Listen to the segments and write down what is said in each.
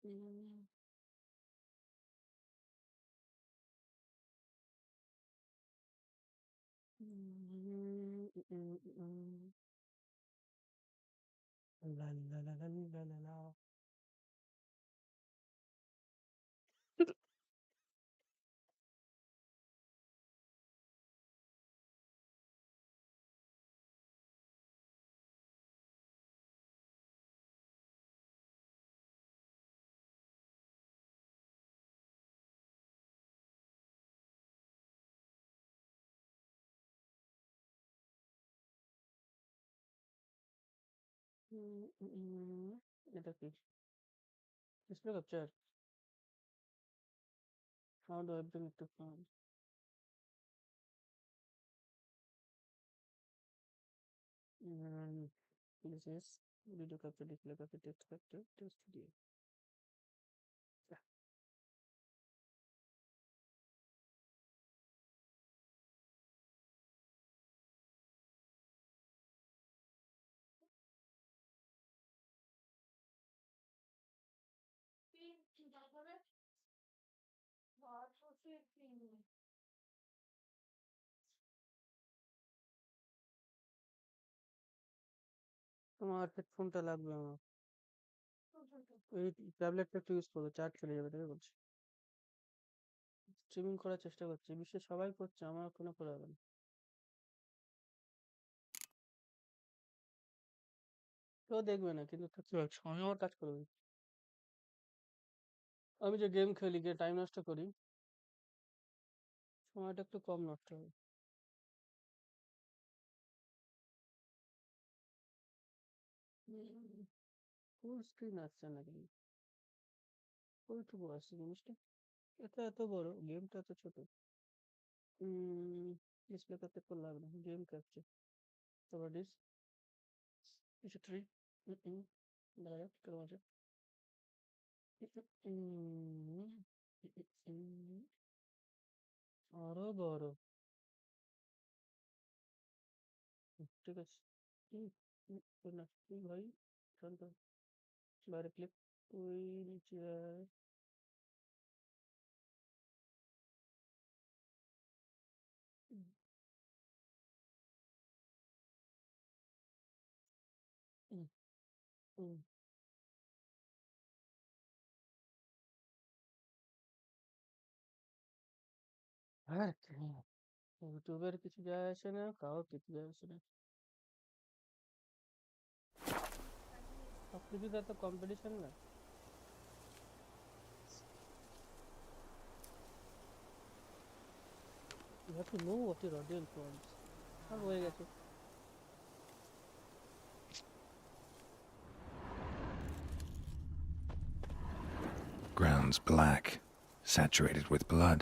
La la la la la la la. এটা কি? Display capture. How do I bring it to phone? This is video capture, display capture, text capture, text video. Yeah. তোমার হেডফোনটা লাগবে আমার। এই ট্যাবলেটটা একটু use করো, charge চলে যাবে, তাই বলছি। স্ট্রিমিং করার চেষ্টা করছি, বিশ্বে সবাই করছে, আমার কোনো করা হবে না। কেউ দেখবে না, কিন্তু থাকতে পারছি, আমি আমার কাজ করবো। আমি যে গেম খেলি, গিয়ে টাইম নষ্ট করি, সময়টা একটু কম নষ্ট হবে। ফুল স্ক্রিন আসছে নাকি? ওইটুকু আসছে জিনিসটা। এটা এত বড়, গেমটা এত ছোট। ডিসপ্লে করতে একটু লাগবে, গেম ক্যাপচার। তারপর কিছু ট্রি। দেখা যাক কেমন আছে। আরো বড়। ঠিক আছে। না ভাই, শান্ত, বাইরে ক্লিক, ওই নিচে আয়। আর ইউটিউবের কিছু যায় আসে না, কারোর কিছু যায় আসে না, সব কিছুতে এত কম্পিটিশন না। You have to know what your audience wants. আর হয়ে গেছে। Ground's black, saturated with blood.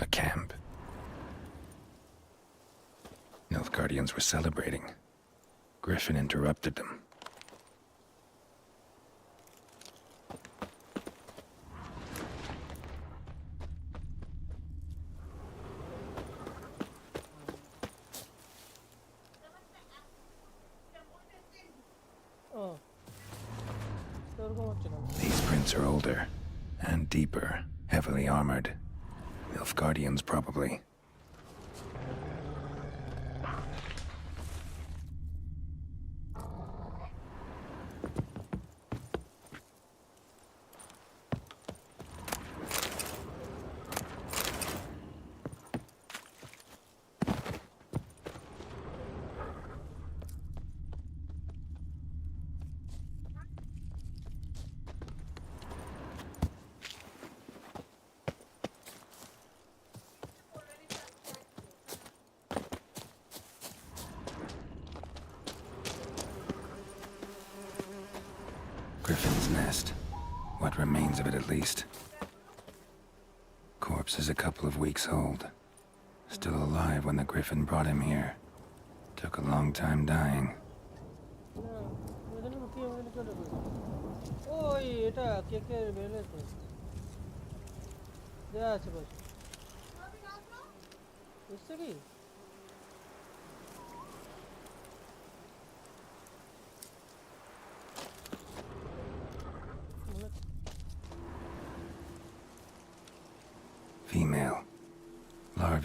A camp. Nilfgaardians were celebrating. Griffin interrupted them. Oh, এরকম হচ্ছে কেন? These prints are older and deeper, heavily armored. Nilfgaardians, probably. Griffin's nest. What remains of it, at least. Corpse is a couple of weeks old. Still alive when the Griffin brought him here. Took a long time dying. ওই এটা কেকের বেলেছে দেয়া আছে বস, বুঝছে কি?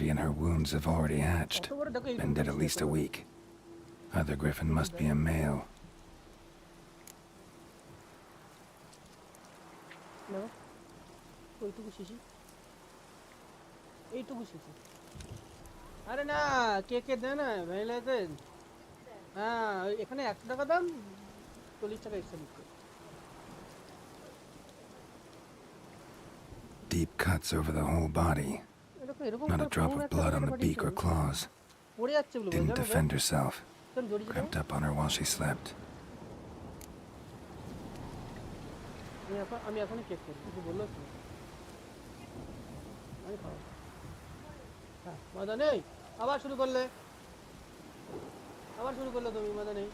larvae in her wounds have already hatched. Been dead at least a week. Other griffin must be a male. No. এইটুকু শিশি এইটুকু শিশি আরে না কে কে দেয় না ভ্যানিলাতে হ্যাঁ এখানে 100 টাকা দাম 40 টাকা এক্সট্রা দিচ্ছে Deep cuts over the whole body. Not a drop of blood on the beak or claws. Didn't defend herself. Crept up on her while she slept. আমি এখনই চেক করি কিছু বললো কি আমি খাও হ্যাঁ মজা নেই আবার শুরু করলে তুমি মজা নেই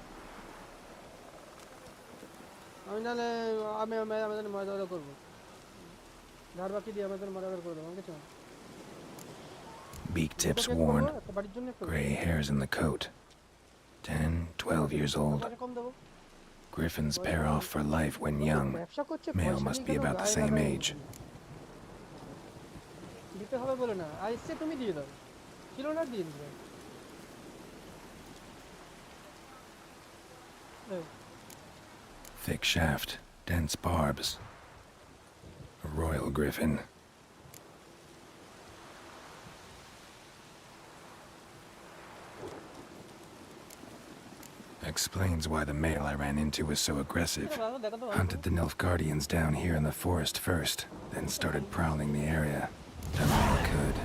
আমি নাহলে আমি আমাদের মজা করবো ধার বাকি দিয়ে আমাদের মজা করে দেবো আমাকে চাও Beak tips worn, gray hairs in the coat. 10, 12 years old. Griffins pair off for life when young. Male must be about the same age. Thick shaft, dense barbs. A royal griffin. Explains why the male I ran into was so aggressive. Hunted the Nilfgaardians down here in the forest first, then started prowling the area. Done all I could.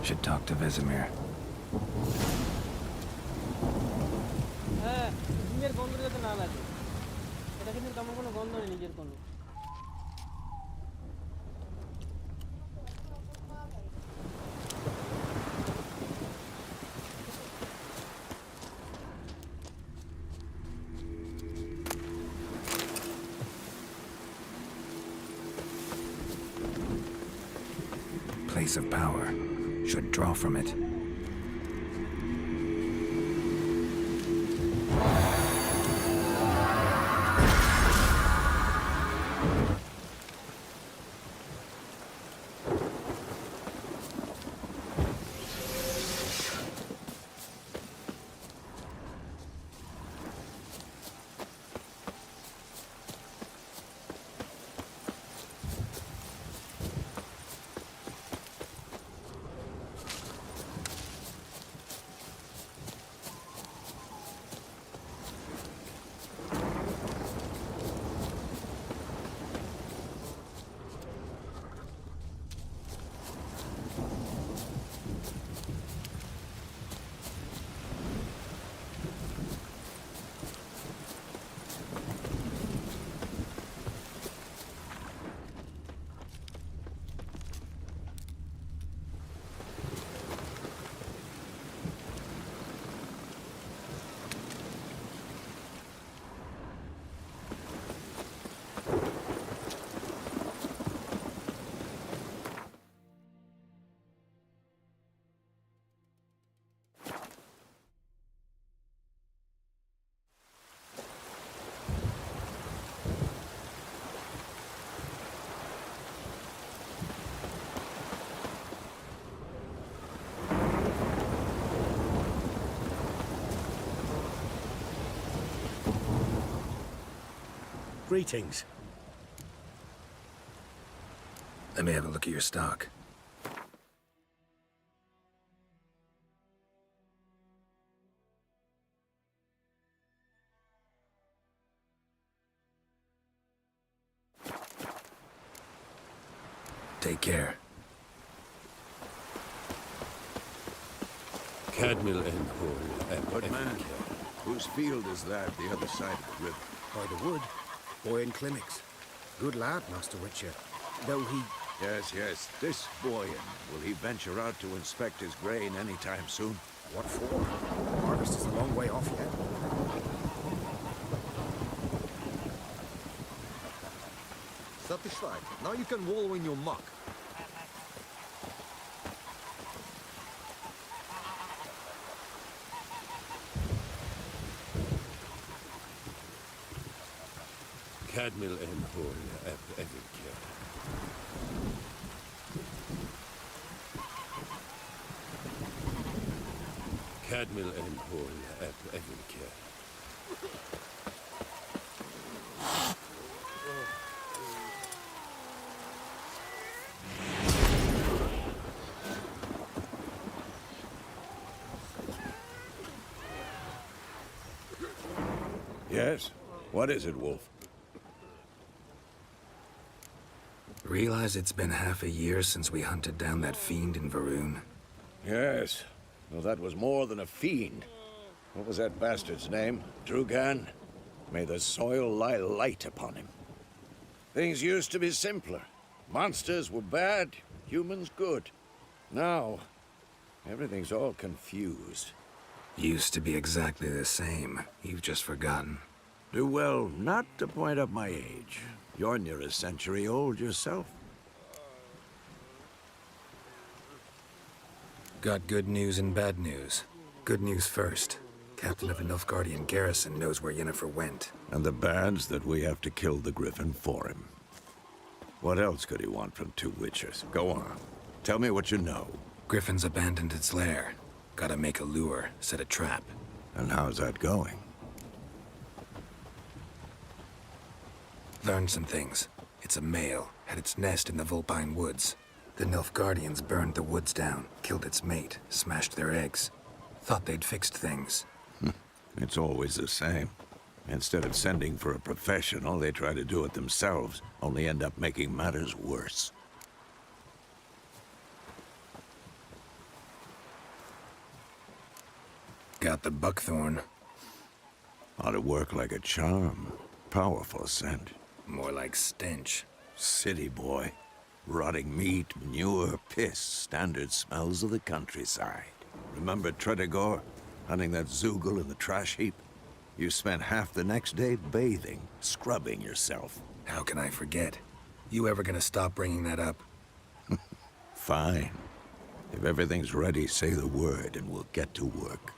Should talk to Vesemir. Place of power. Should draw from it. Greetings. Let me have a look at your stock. Take care. Cadmill and Hall. But man, whose field is that the other side of the river? By the wood. Boy in clinics. Good lad, Master Witcher. Though he... Yes. This Boyan, will he venture out to inspect his grain anytime soon? What for? Harvest is a long way off yet. Satisfied. Now you can wallow in your muck. Cadmill and Hall. Evikia. Cadmil en hol eb evinke. Yes? What is it, Wolf? Realize it's been half a year since we hunted down that fiend in Varun? Yes. Well, that was more than a fiend. What was that bastard's name? Drugan? May the soil lie light upon him. Things used to be simpler. Monsters were bad, humans good. Now, everything's all confused. Used to be exactly the same. You've just forgotten. Do well not to point up my age. You're near a century old yourself. Got good news and bad news. Good news first. Captain of the Nilfgaardian garrison knows where Yennefer went. And the bad's that we have to kill the Griffin for him. What else could he want from two witchers? Go on. Tell me what you know. Griffin's abandoned its lair. Gotta make a lure, set a trap. And how's that going? Learned some things. It's a male, had its nest in the Vulpine Woods. The Nilfgaardians burned the woods down, killed its mate, smashed their eggs. Thought they'd fixed things. It's always the same. Instead of sending for a professional, they try to do it themselves, only end up making matters worse. Got the buckthorn. Ought to work like a charm. Powerful scent. More like stench. City boy. Rotting meat, manure, piss, standard smells of the countryside. Remember Tretogor? Hunting that Zoogle in the trash heap? You spent half the next day bathing, scrubbing yourself. How can I forget? You ever gonna stop bringing that up? Fine. If everything's ready, say the word and we'll get to work.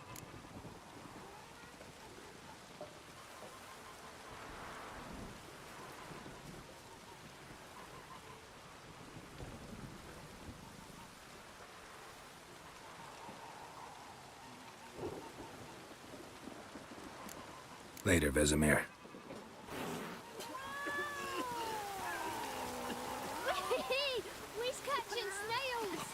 Later, Vesemir. We's catching snails!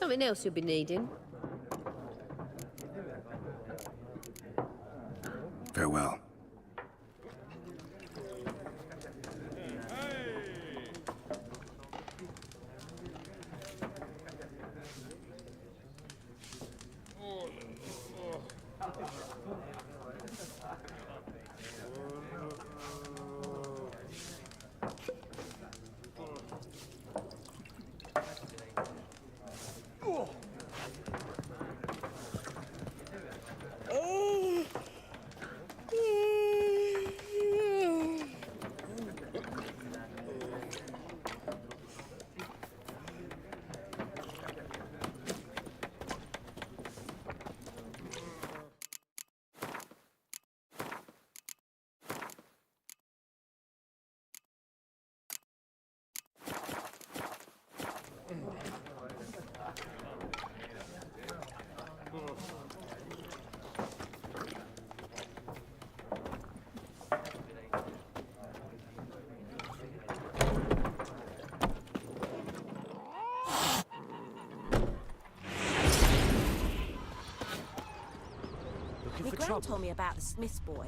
Something else you'll be needing. Farewell. My gran told me about the Smith's boy.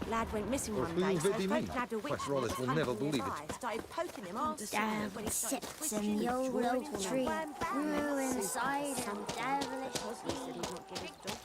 Lad went missing one who day, so would he folk be? nabbed a witch Quite from Rollins his will hunt never in believe it. nearby, started poking him after Damn when he started sits twitching in the old drawing oak him tree, bam, bam, grew bam. inside and devilish Cosby said he'd not give his dog.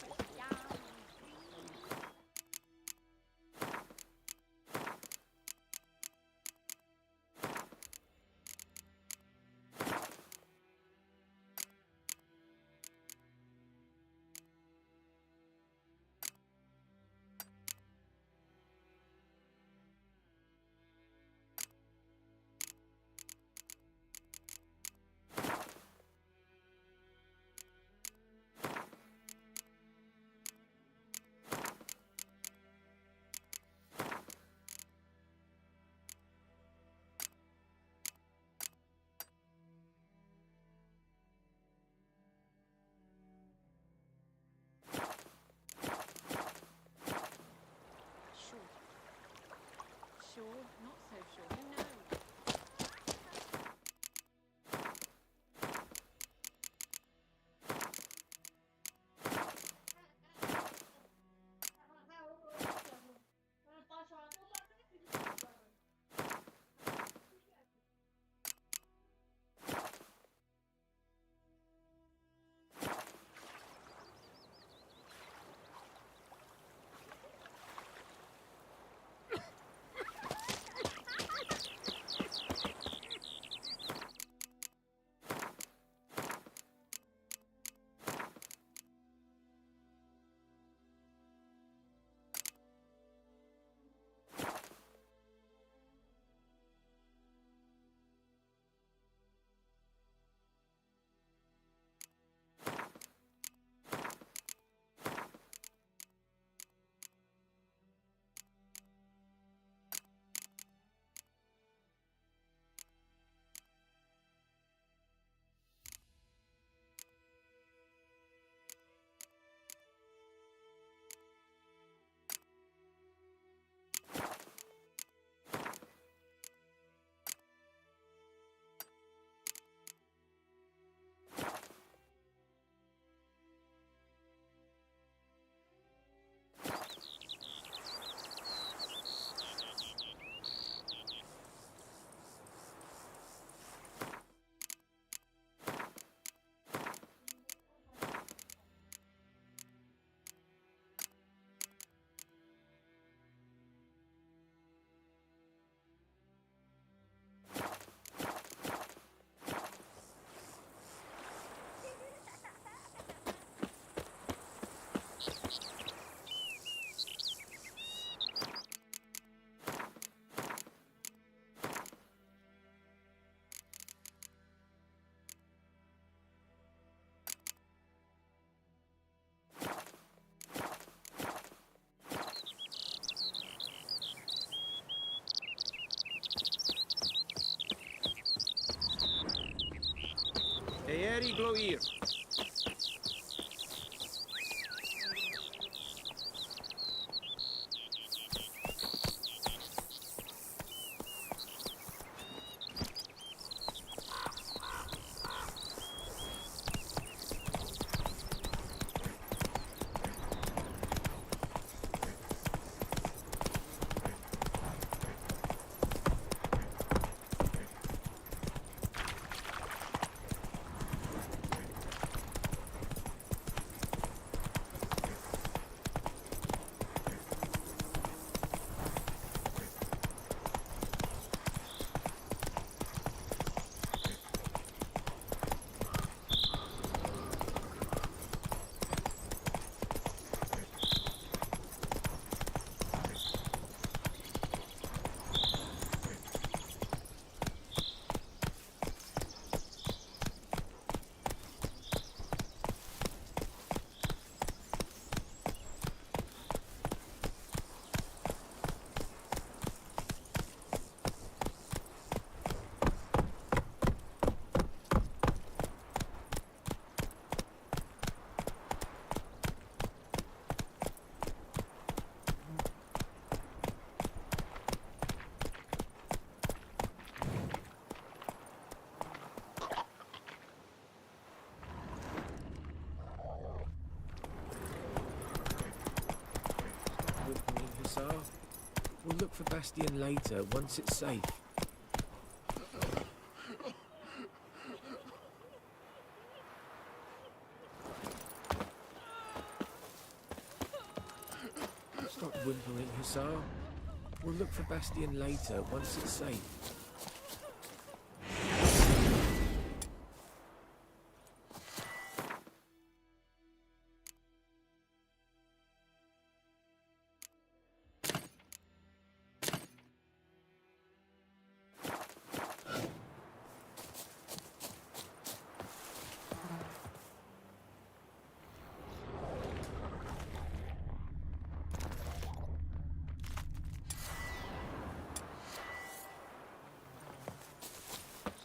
Sure, not so sure. Who knows? Eeri Gloir. for Bastion later, once it's safe. Stop whimpering, Hussar. We'll look for Bastion later, once it's safe.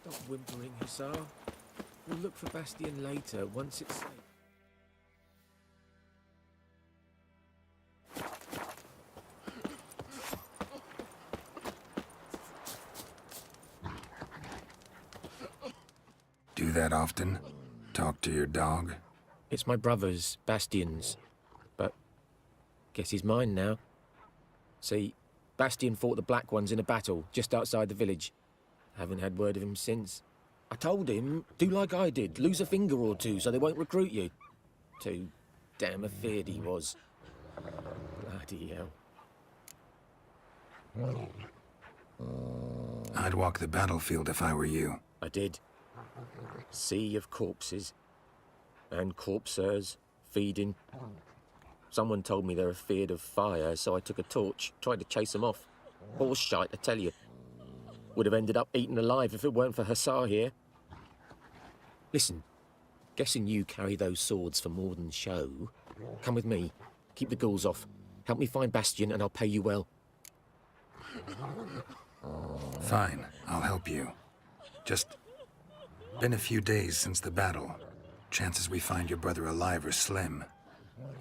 Stop whimpering, Hussar. We'll look for Bastion later, once it's safe. Do that often? Talk to your dog? It's my brother's, Bastion's. But guess he's mine now. See, Bastion fought the Black Ones in a battle just outside the village. Haven't had word of him since. I told him, do like I did, lose a finger or two so they won't recruit you. Too damn afeard he was. Bloody hell. I'd walk the battlefield if I were you. I did. Sea of corpses. And corpsers, feeding. Someone told me they're afeard of fire, so I took a torch, tried to chase them off. Horse shite, I tell you. Would have ended up eaten alive if it weren't for Hussar here. Listen, guessing you carry those swords for more than show. Come with me, keep the ghouls off. Help me find Bastion and I'll pay you well. Fine, I'll help you. Just been a few days since the battle. Chances we find your brother alive are slim.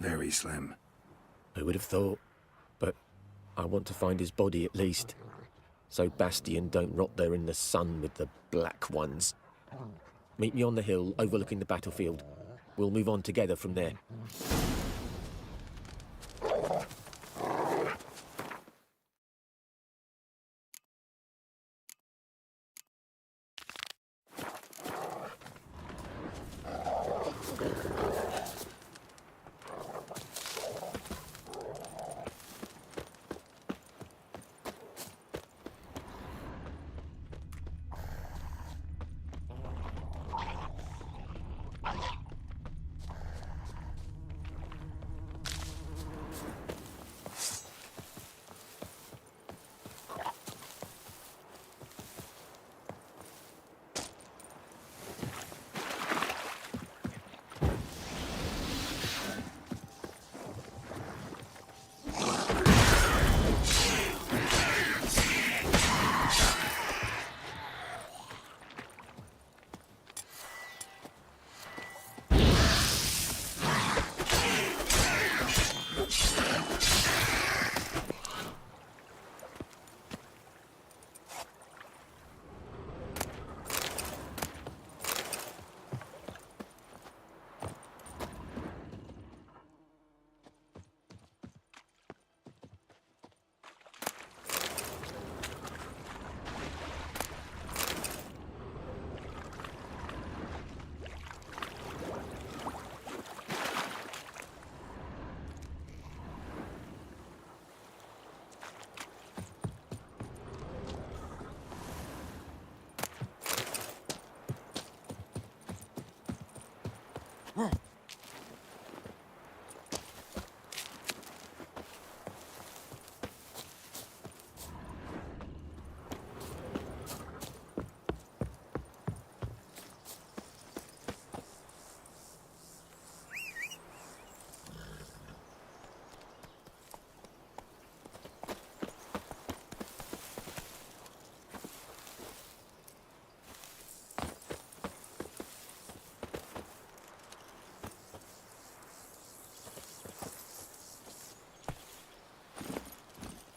Very slim. Who would have thought? But I want to find his body at least. So Bastion don't rot there in the sun with the Black Ones. Meet me on the hill overlooking the battlefield. We'll move on together from there.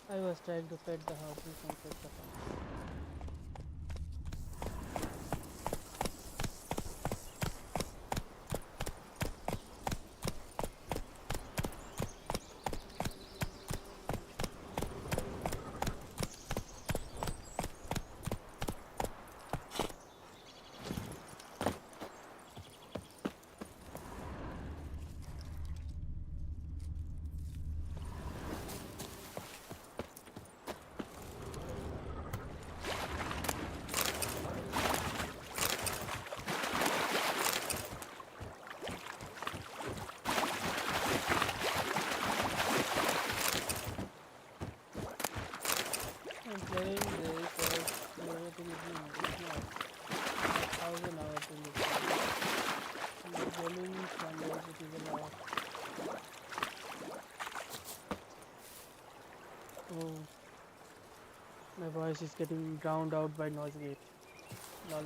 I was trying to fed the house, you can fed the house. voice is getting drowned out by noise gate. Lol.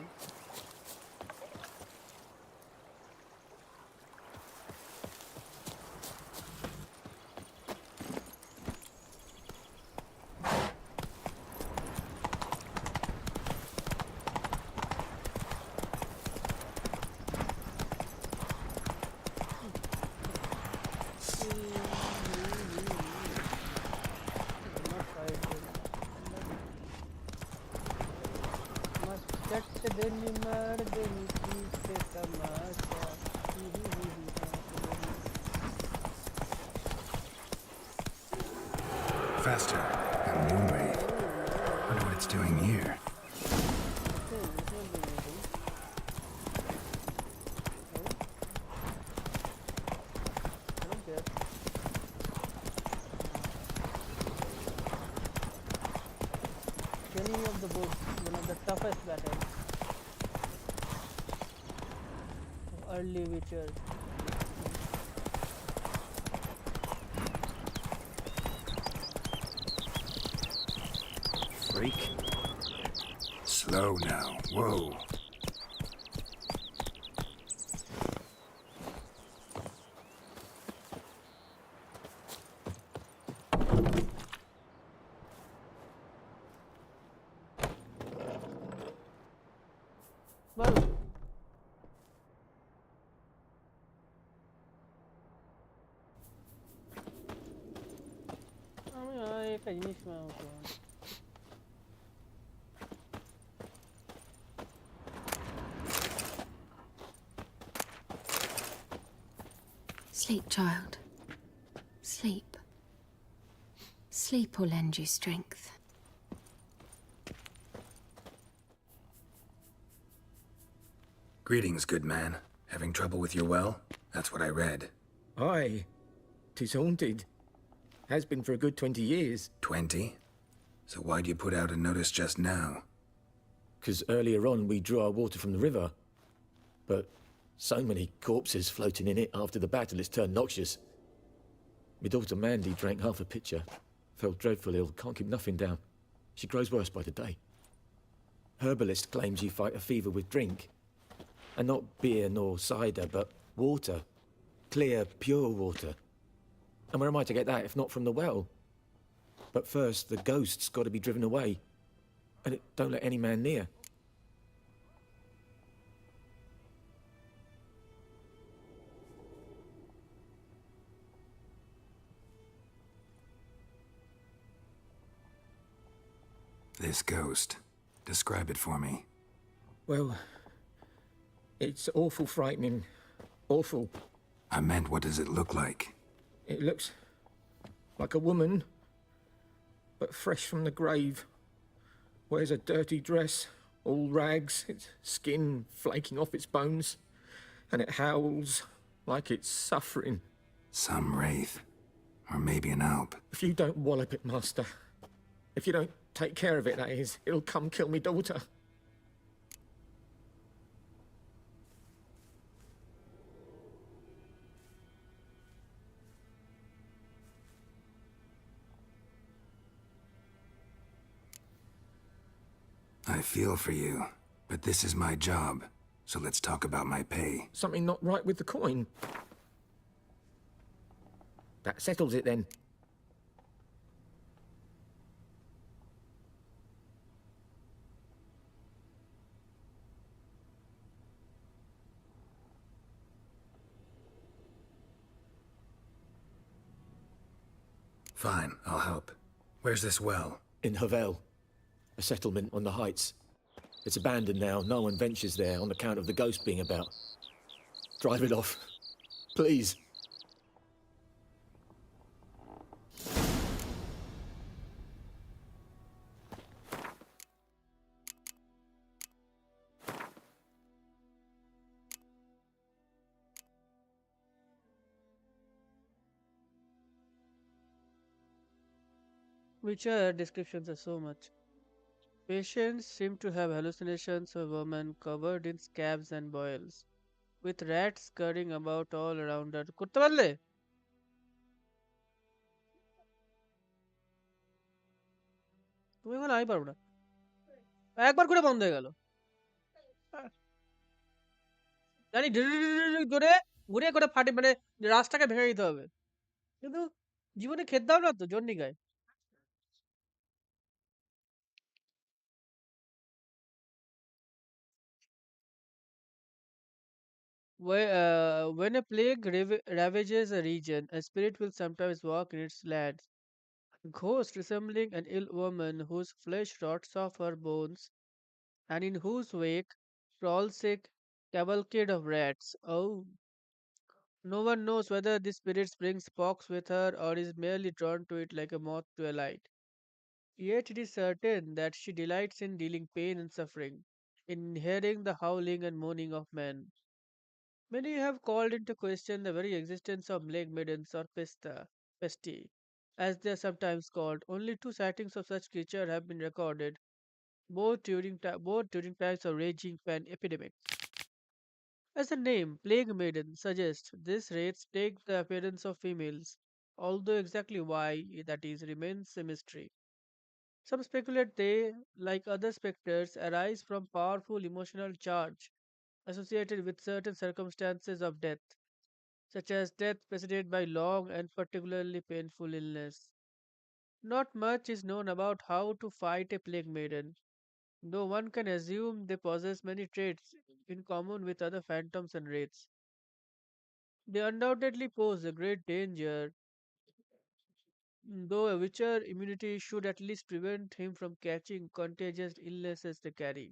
Faster. A moonwave. Wonder what it's doing here. Beginning of the book, one of the toughest battles of early Witcher. Freak. Slow now. Whoa. Well, kaymış mı oldu? Sleep, child. Sleep. Sleep will lend you strength. Greetings, good man. Having trouble with your well? That's what I read. Aye. 'Tis haunted. Has been for a good 20 years. 20? So why'd you put out a notice just now? 'Cause earlier on we drew our water from the river. But so many corpses floating in it after the battle it's turned noxious. My daughter Mandy drank half a pitcher. Fell dreadful ill, can't keep nothing down. She grows worse by the day. Herbalist claims you fight a fever with drink. And not beer nor cider, but water. Clear, pure water. And where am I to get that if not from the well? But first, the ghost's got to be driven away. And it don't let any man near. This ghost. Describe it for me. Well, it's awful frightening. Awful. I meant, what does it look like? It looks like a woman, but fresh from the grave. Wears a dirty dress, all rags, its skin flaking off its bones, and it howls like it's suffering. Some wraith. Or maybe an alp. If you don't wallop it, Master, if you don't take care of it, that is, it'll come kill me daughter. I feel for you, but this is my job, so let's talk about my pay. Something not right with the coin. That settles it then. Fine, I'll help. Where's this well? In Havel, a settlement on the heights. It's abandoned now. No one ventures there on account of the ghost being about. Drive it off, please. Witcher descriptions are so much. Patients seem to have hallucinations of women covered in scabs and boils, with rats scurrying about all around her. कुत्ते बदले? তুমি এখন আমি পারবো না, একবার করে বন্ধ হয়ে গেল। জানি জোরে ঘুরে করে ফাটে, মানে রাস্তাকে ভেঙে দিতে হবে, কিন্তু জীবনে খেতে দাও না তো জন্যই গায়ে। When a plague ravages a region, a spirit will sometimes walk in its lands. A ghost resembling an ill woman whose flesh rots off her bones, and in whose wake crawls a cavalcade of rats. Oh, no one knows whether this spirit brings pox with her or is merely drawn to it like a moth to a light. Yet it is certain that she delights in dealing pain and suffering, in hearing the howling and moaning of men. Many have called into question the very existence of plague maidens or pesti, as they are sometimes called. Only two sightings of such creatures have been recorded, both during times of raging pan epidemics. As the name plague maiden suggests, these wraiths take the appearance of females, although exactly why that is remains a mystery. Some speculate they, like other specters, arise from powerful emotional charge associated with certain circumstances of death, such as death preceded by long and particularly painful illness. Not much is known about how to fight a plague maiden, though one can assume they possess many traits in common with other phantoms and wraiths. They undoubtedly pose a great danger, though a witcher immunity should at least prevent him from catching contagious illnesses they carry.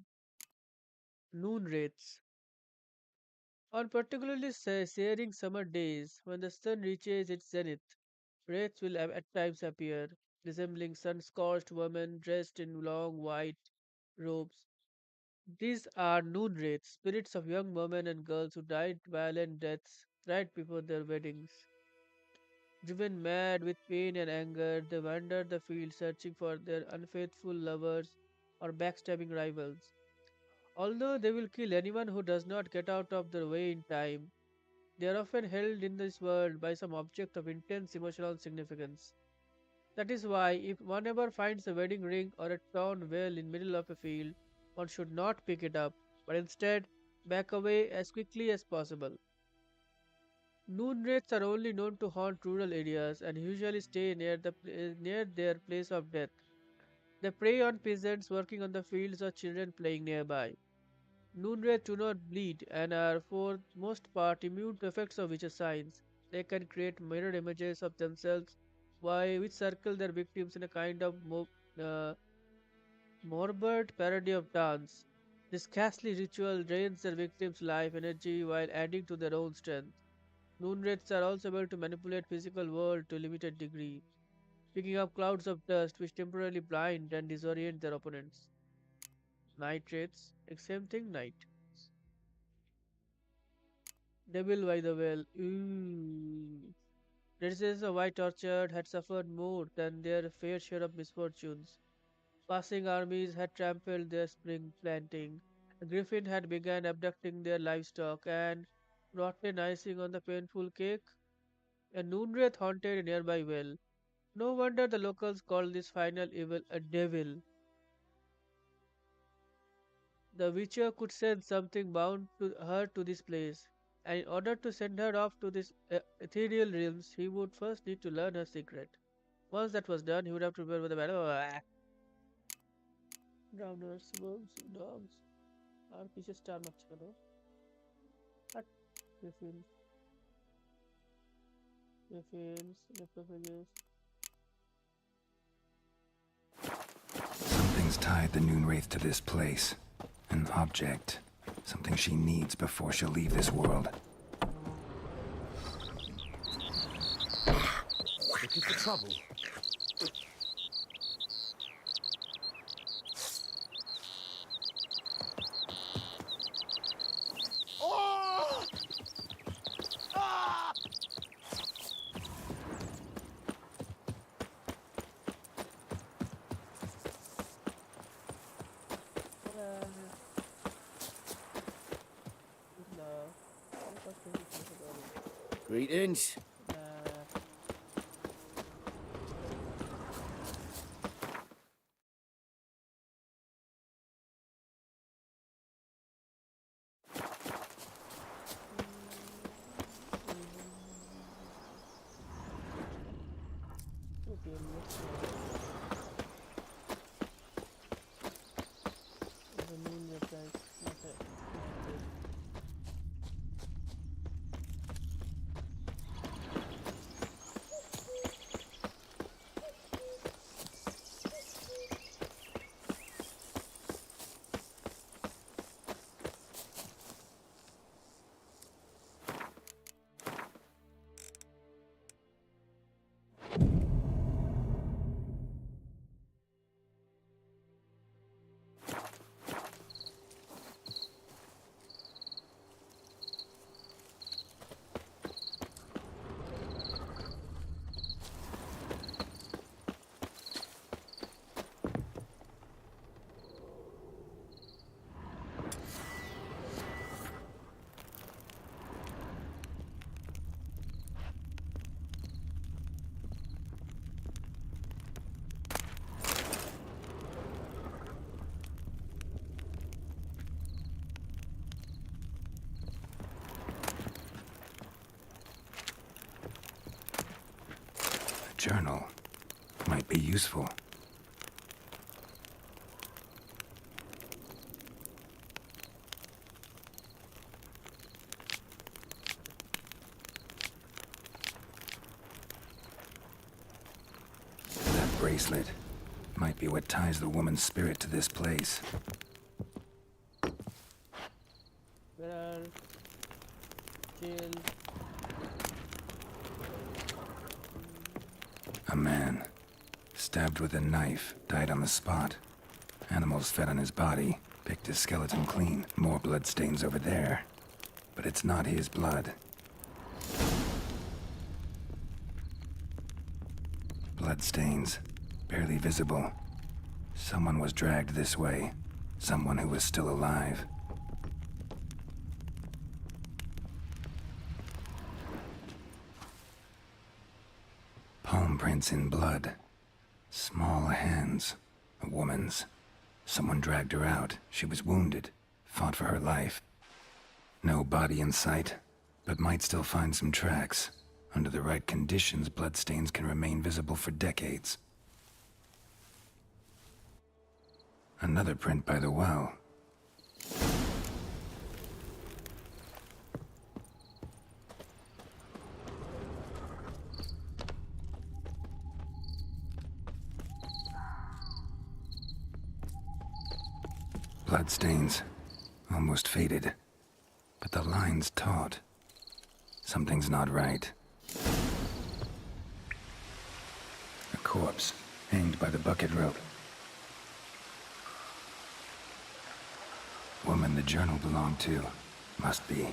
Noon wraiths. On particularly searing summer days, when the sun reaches its zenith, wraiths will at times appear, resembling sun-scorched women dressed in long white robes. These are noon wraiths, spirits of young women and girls who died violent deaths right before their weddings. Driven mad with pain and anger, they wander the fields searching for their unfaithful lovers or backstabbing rivals. Although they will kill anyone who does not get out of their way in time, they are often held in this world by some object of intense emotional significance. That is why, if one ever finds a wedding ring or a torn veil in middle of a field, one should not pick it up, but instead back away as quickly as possible. Noon wraiths are only known to haunt rural areas and usually stay near their place of death. They prey on peasants working on the fields or children playing nearby. Noon wraiths do not bleed and are for most part immune to effects of witches' signs. They can create mirror images of themselves which circle their victims in a kind of uh, morbid parody of dance. This ghastly ritual drains their victims' life energy while adding to their own strength. Noon wraiths are also able to manipulate physical world to a limited degree, picking up clouds of dust which temporarily blind and disorient their opponents. Night wraiths, same thing, night. Devil by the well. Ooh. Citizens of White Orchard had suffered more than their fair share of misfortunes. Passing armies had trampled their spring planting. A griffin had begun abducting their livestock, and rotten icing on the painful cake. A noonwraith haunted a nearby well. No wonder the locals called this final evil a devil. The Witcher could sense something bound to her to this place, and in order to send her off to this ethereal realms, he would first need to learn her secret. Once that was done, he would have to prepare for the battle. Drowners, wolves, dogs. আর পিছে star মারছে কেন? হাট, griffins, necrophages. Something's tied the Noon Wraith to this place. An object. Something she needs before she'll leave this world. Looking for trouble? Greetings. journal. Might be useful. That bracelet might be what ties the woman's spirit to this place. Where are jail? A man, stabbed with a knife, died on the spot. Animals fed on his body, picked his skeleton clean. More bloodstains over there. But it's not his blood. Bloodstains, barely visible. Someone was dragged this way. Someone who was still alive. Palm prints in blood. Small hands. A woman's. Someone dragged her out. She was wounded. Fought for her life. No body in sight, but might still find some tracks. Under the right conditions, bloodstains can remain visible for decades. Another print by the well. Bloodstains, almost faded, but the line's taut. Something's not right. A corpse, hanged by the bucket rope. Woman the journal belonged to, must be.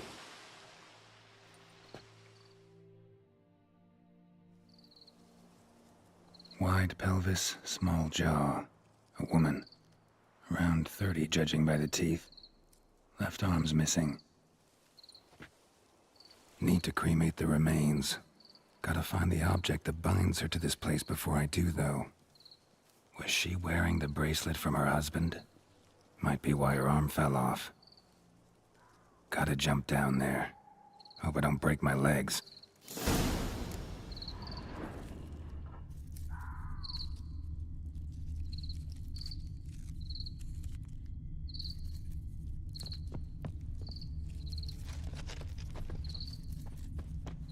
Wide pelvis, small jaw. A woman. Around 30, judging by the teeth. Left arm's missing. Need to cremate the remains. Gotta find the object that binds her to this place before I do, though. Was she wearing the bracelet from her husband? Might be why her arm fell off. Gotta jump down there. Hope I don't break my legs.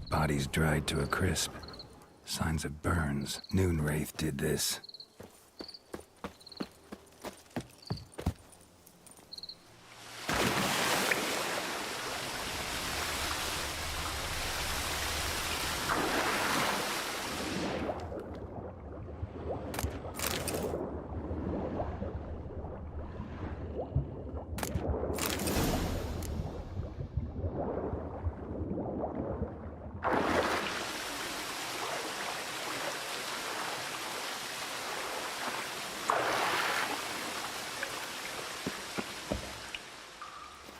Body's dried to a crisp. Signs of burns. Noon Wraith did this.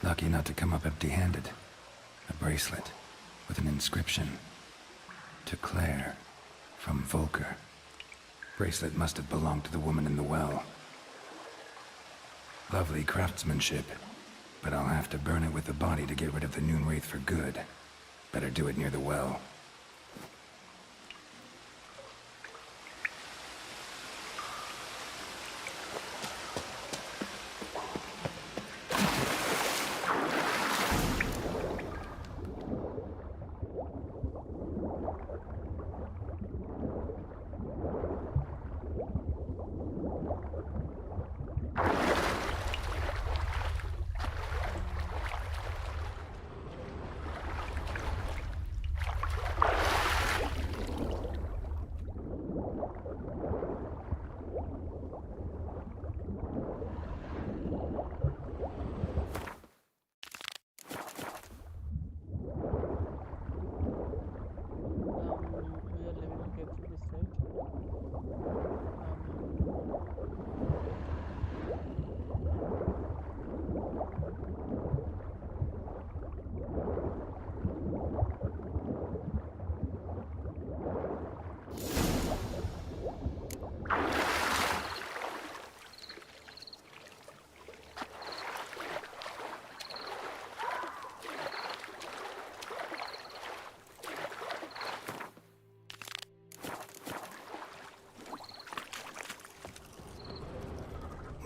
Lucky not to come up empty-handed. A bracelet with an inscription. To Claire, from Volker. Bracelet must have belonged to the woman in the well. Lovely craftsmanship, but I'll have to burn it with the body to get rid of the Noon Wraith for good. Better do it near the well.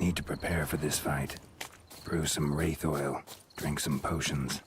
Need to prepare for this fight. Brew some wraith oil. Drink some potions.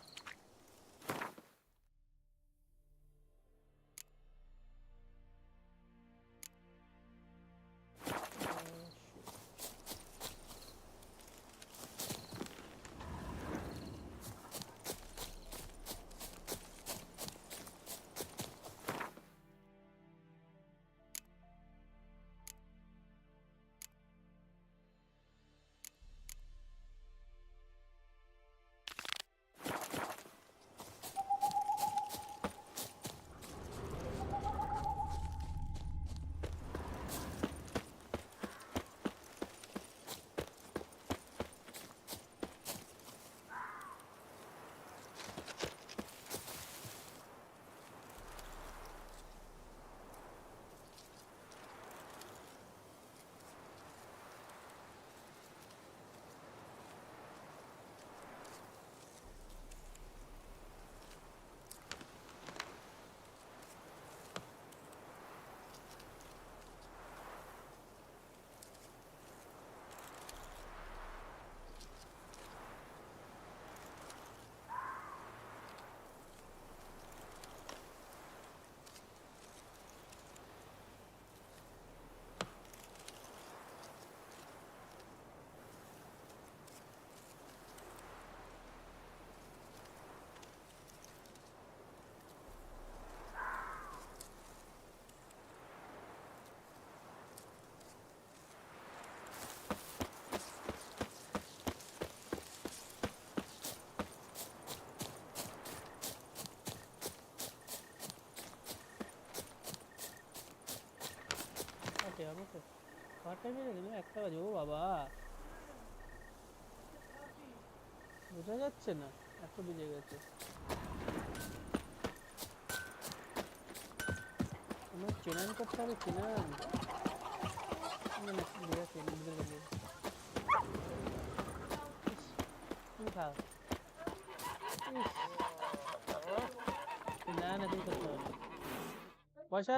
বোঝা যাচ্ছে না, এত বেজে গেছে। আমার চেনান করতে হবে, চেনান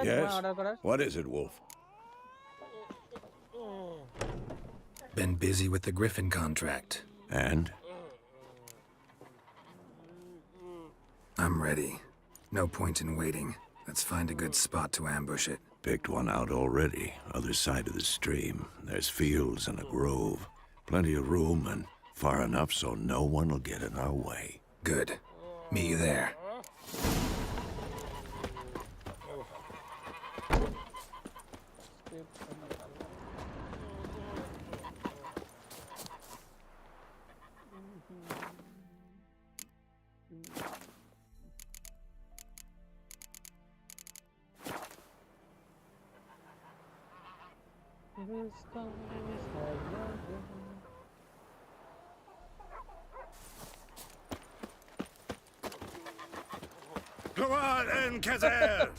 Yes? What is it, Wolf? Been busy with the Griffin contract. And? I'm ready. No point in waiting. Let's find a good spot to ambush it. Picked one out already. Other side of the stream. There's fields and a grove. Plenty of room and far enough so no one will get in our way. Good. Meet you there. Come on in, Kazir!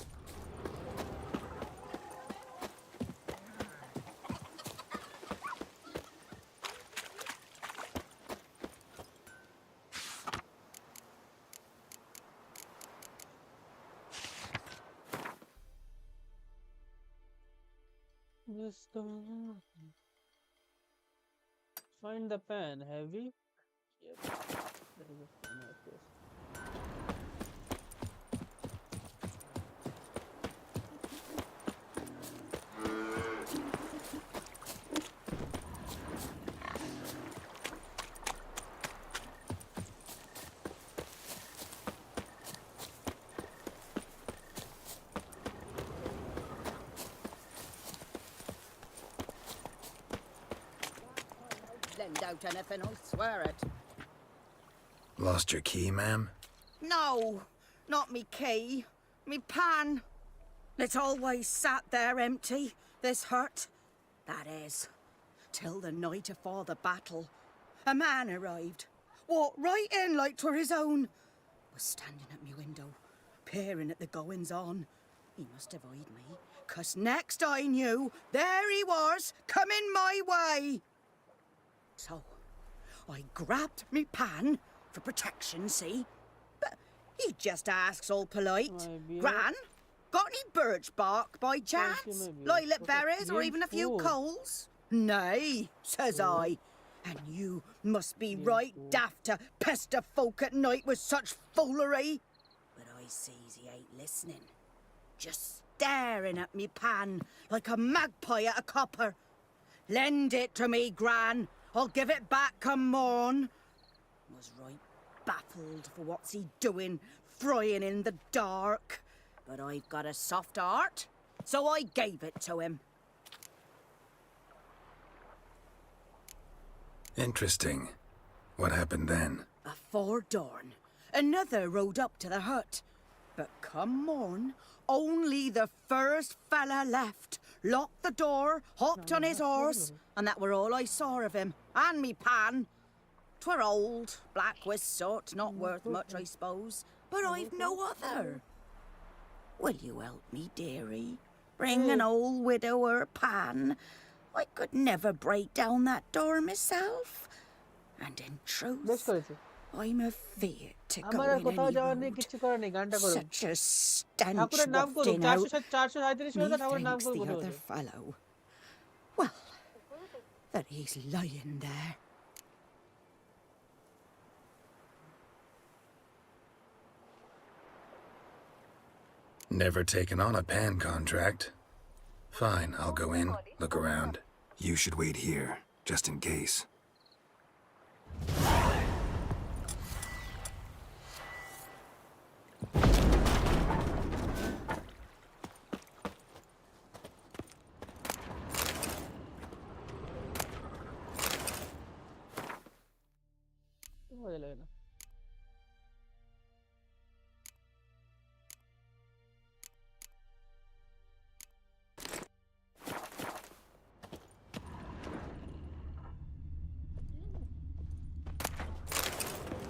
Find the pan, have we? Yep. There is a pan, of course. Lend out anything, I'll swear it. Lost your key, ma'am? No, not me key. Me pan. It's always sat there empty, this hut. That is, till the night afore the battle. A man arrived, walked right in like 'twere his own. Was standing at me window, peering at the goings-on. He must have eyed me, 'cause next I knew, there he was, coming my way. So, I grabbed me pan, for protection, see? But he just asks all polite, Gran, got any birch bark by chance? Lilac berries or even a few coals? Nay, says I. And you must be right daft to pester folk at night with such foolery. But I sees he ain't listening. Just staring at me pan like a magpie at a copper. Lend it to me, Gran. I'll give it back come morn. Was right baffled for what's he doing, frying in the dark. But I've got a soft heart, so I gave it to him. Interesting. What happened then? Afore dawn, another rode up to the hut. But come morn, only the first fella left, locked the door, hopped on his horse, and that were all I saw of him, and me pan. 'Twere old, black with soot, not worth much, I suppose, but I've no other. Will you help me, dearie? Bring an old widower pan. I could never break down that door myself. And in truth, I'm afeard to go in any road. Such a stench wafting out. Methinks the other fellow. Well, that he's lying there. Never taken on a pan contract. Fine, I'll go in, look around. You should wait here, just in case.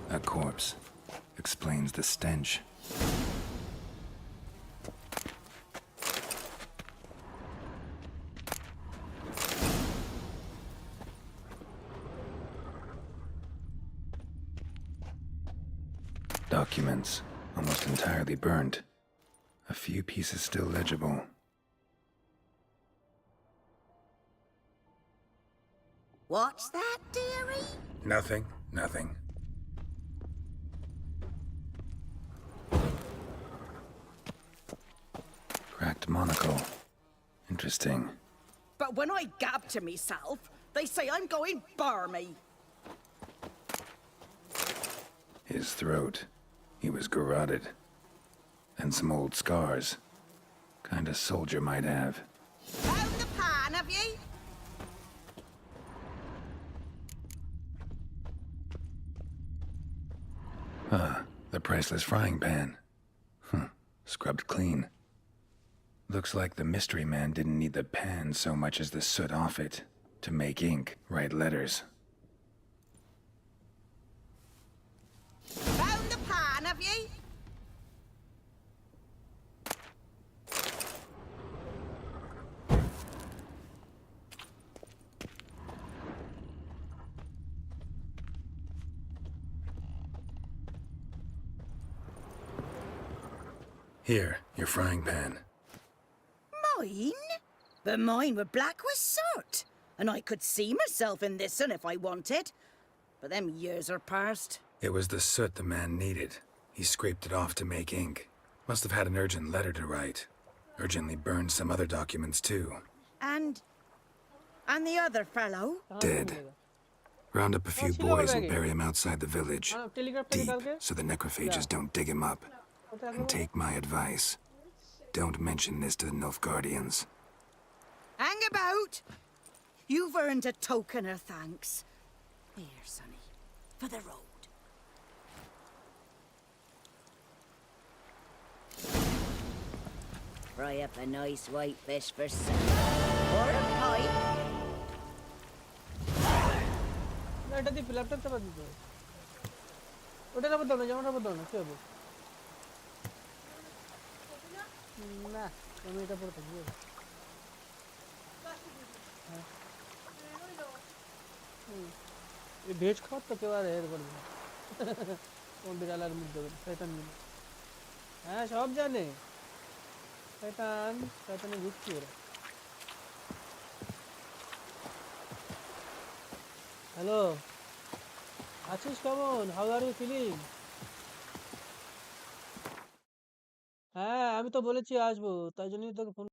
A corpse. Explains the stench. Documents, almost entirely burnt. A few pieces still legible. What's that, dearie? Nothing, nothing. Cracked monocle. Interesting. But when I gab to myself, they say I'm going barmy. His throat. He was garroted. And some old scars. Kind a soldier might have. Found the pan, have ye? Ah, the priceless frying pan. Scrubbed clean. Looks like the mystery man didn't need the pan so much as the soot off it to make ink, write letters. Found the pan, have ye? Here, your frying pan. Mine? But mine were black with soot. And I could see myself in this one if I wanted. But them years are past. It was the soot the man needed. He scraped it off to make ink. Must have had an urgent letter to write. Urgently burned some other documents too. And the other fellow? Dead. Round up a few boys and bury him outside the village. Deep, so the necrophages don't dig him up. And take my advice. Don't mention this to the Nilfgaardians. Hang about! You've earned a token of thanks. Here, sonny, for the road. Fry up a nice white fish for supper. Or a pie. না আমি এটা পড়ে থাকি এই veg খাওয়ার তো কেউ আর এর করবে না কোন বিড়াল আর মুখ দেবে শয়তান মিলে হ্যাঁ সব জানে শয়তানের গোষ্ঠী ওরা হ্যালো, আছিস কেমন? How are you feeling? হ্যাঁ, আমি তো বলেছি আসবো, তাই জন্যই তোকে ফোন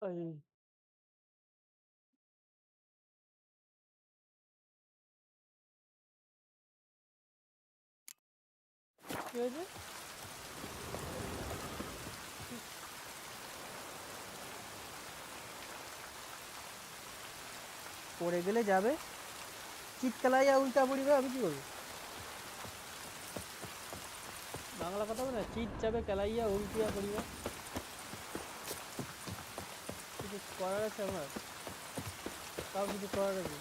এই কি হয়েছে? পড়ে গেলে যাবে, চিৎকালাইয়া উল্টা পড়িবে, আমি কি করবো? বাংলা কথা বলে না, চিত যাবে কেলাইয়া উল্টিয়া পড়িবে। কিছু করার আছে আমার? তাও কিছু করার আছে?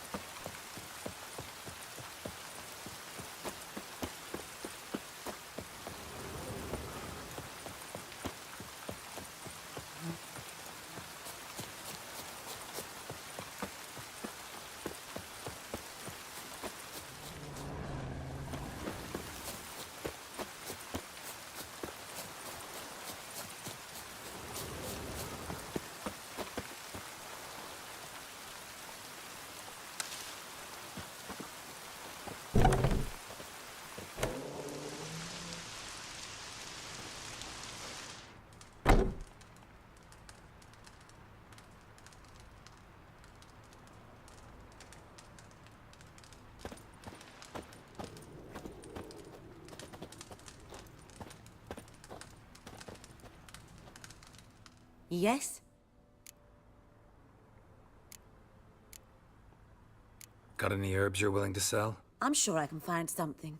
Yes? Got any herbs you're willing to sell? I'm sure I can find something.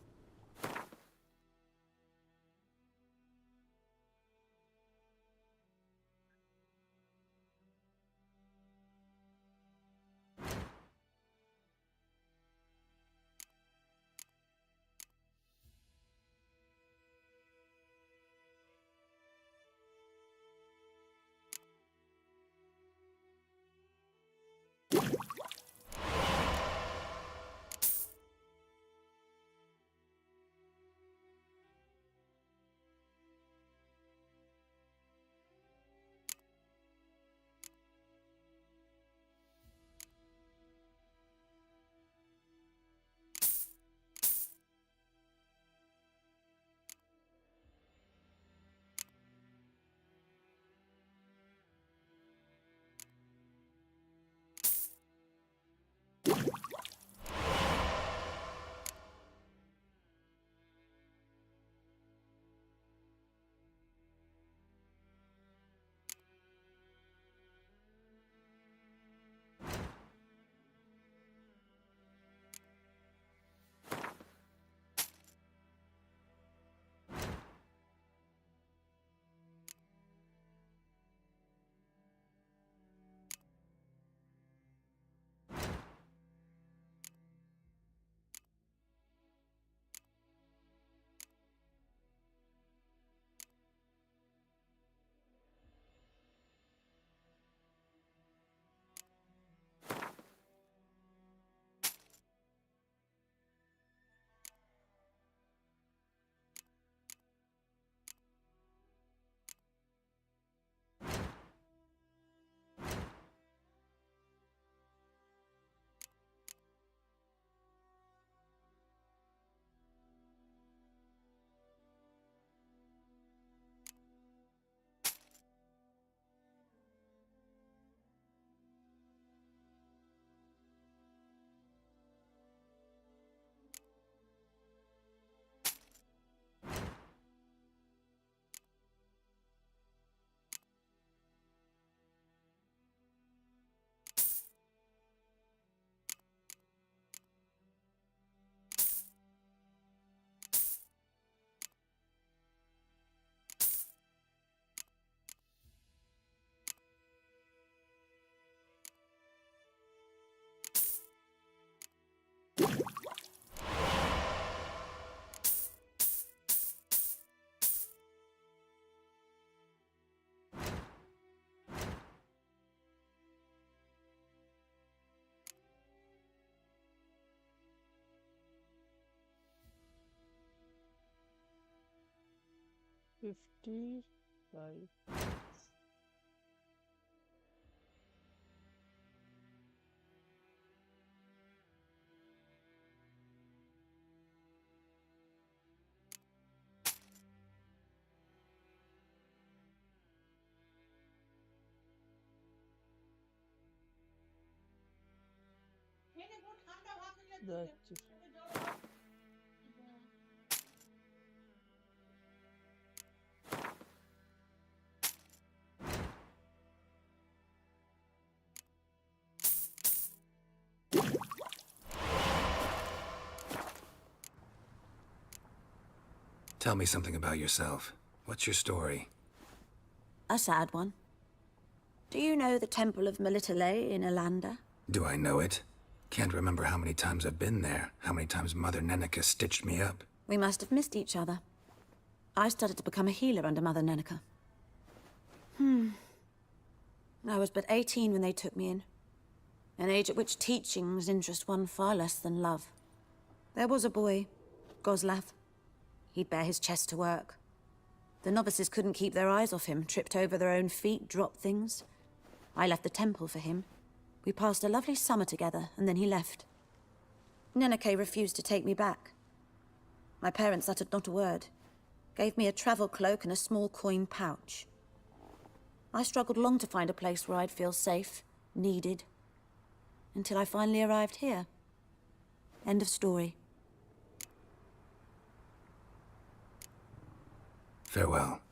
55. যাচ্ছি। Tell me something about yourself. What's your story? A sad one. Do you know the Temple of Melitele in Alanda? Do I know it? Can't remember how many times I've been there, how many times Mother Neneka stitched me up. We must have missed each other. I started to become a healer under Mother Neneka. I was but 18 when they took me in. An age at which teachings interest one far less than love. There was a boy, Goslav. He'd bare his chest to work. The novices couldn't keep their eyes off him, tripped over their own feet, dropped things. I left the temple for him. We passed a lovely summer together, and then he left. Neneke refused to take me back. My parents uttered not a word. Gave me a travel cloak and a small coin pouch. I struggled long to find a place where I'd feel safe, needed, until I finally arrived here. End of story. Farewell.